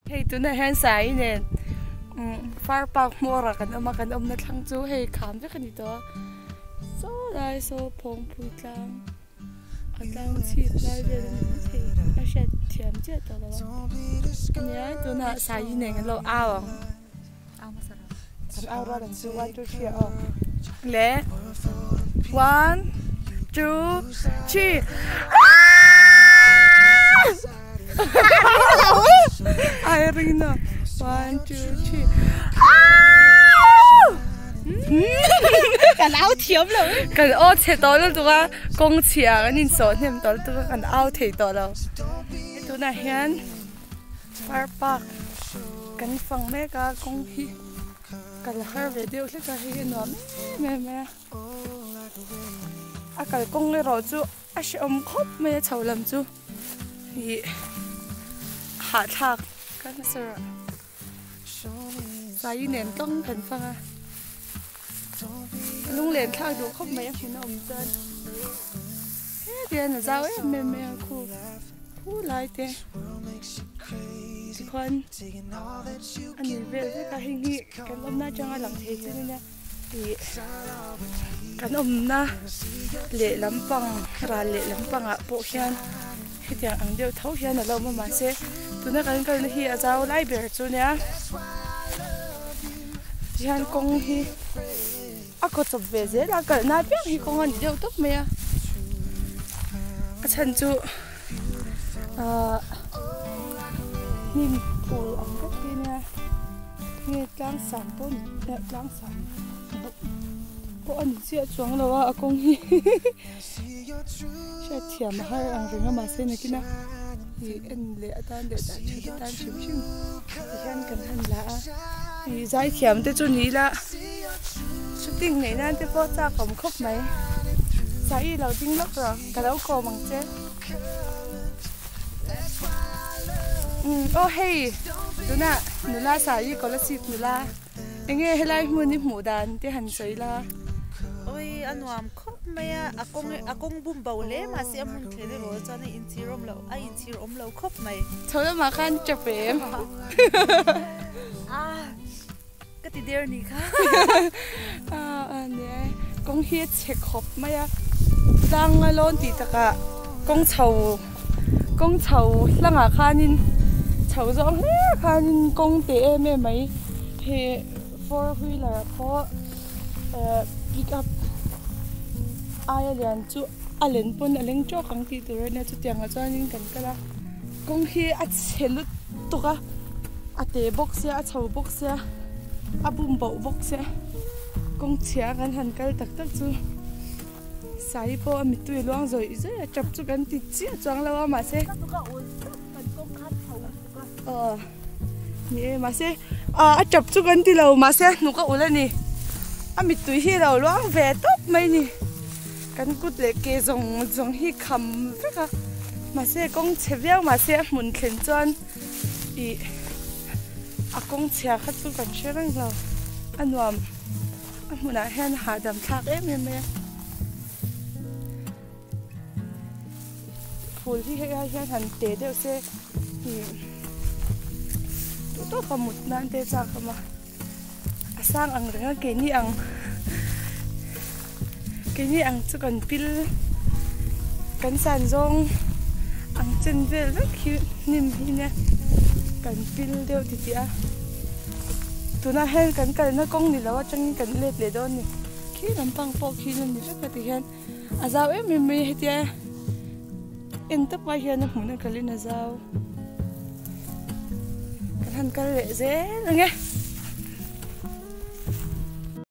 Hey tu na hen sai nen far park mora kan na thlang chu hei kham ve khani to so lai so phong pui tlang atlang chi lai ve thei a shet thiam che to lo nya tu na sai nen lo aw ma sara kan aw ra dan chu 1 2 3 oh le 1 2 3 Irina 1 2 3 Cần áo thiếm rồi. Cần ô thế đó là tụi công chia nên số thêm đó tụi cần áo thế đó đâu. Tụi này hiện far park cần phòng mấy cái công hi cần hai video sẽ cái hi nó mẹ cần công cái rồi chú sẽ khóc mấy chầu làm chú thì hạ thạc cái nó sẽ sai nền công thần phong à lúc lên thao đủ khóc mấy thì nó ổn chân tiền là sao ấy mẹ khu lại tiền con anh nhìn về cái cả hình nghị cái ông na cho anh làm thế chứ nha thì cái ông na lệ lắm bằng ra lệ lắm bằng ạ bộ khen thì tiếng anh đều thấu khen là lâu mà sẽ tụi nó cái hi ở sao lại bể chỗ nhá khen công hi có chụp về dễ là cái na biết hi công anh đều tốt mẹ cái chân chú nhìn phù ẩm rất kia nè nghe căng sẵn bốn đẹp căng sẵn có anh chia xuống đâu à công hi sẽ thiểm hơi ăn rừng mà xem này kia nè thì anh lẽ tan để đặt cho tan chim chim thì anh cần hành lá thì giải thiểm tới chỗ ní là shooting này nè tới phố ra cổng khóc mấy giải lâu tinh lốc rồi cả đấu cổ bằng chết oh hey Luna nula sai có là xịt nula anh nghe hay lại muốn đi mù đàn thì hành sấy là Ôi anh làm khóc mày akong bum bầu lẽ mà sẽ muốn thế đấy rồi cho nên in chi rom lâu ai in chi rom lâu khóc mày thôi là mà khăn chụp em cái gì đây nhỉ khá nè công hiết check khóc mày đang lon thì tất công chầu là ngã khanin chầu rong khanin công tế em mấy thì four wheeler có pick up ai liền chú alen pun alen cho khang ti tur na chu tiang cho nin kan kala công hi a chelut to ka a te box a chou box a bum bo box công chia kan han kal tak tak chu sai po mi tu luang rồi rồi chập chu kan ti chi chang lawa ma se ni ma se chập chu kan ti lo ma se nu ka ula ni mi tu hi lo luang ve top mai ni kan kut le ke zong hi kham veka ma se kong cheviao ma se mun khen chuan I akong chia khat chu kan sherang lo anuam amuna hen ha dam thak em phul hi he han te de se hi to ka mut nan te cha kama asang ang renga ke ni ang chu kan pil kan san zong ang chen vel vek hi nim hi ne kan pil deu ti tia tuna hen kan na kong ni lawa chang kan le don ni khi lam pang po khi lam ni ka ti hen azau em me hetia en ta pa hian na hmun kalin azau kan han kal le ze nge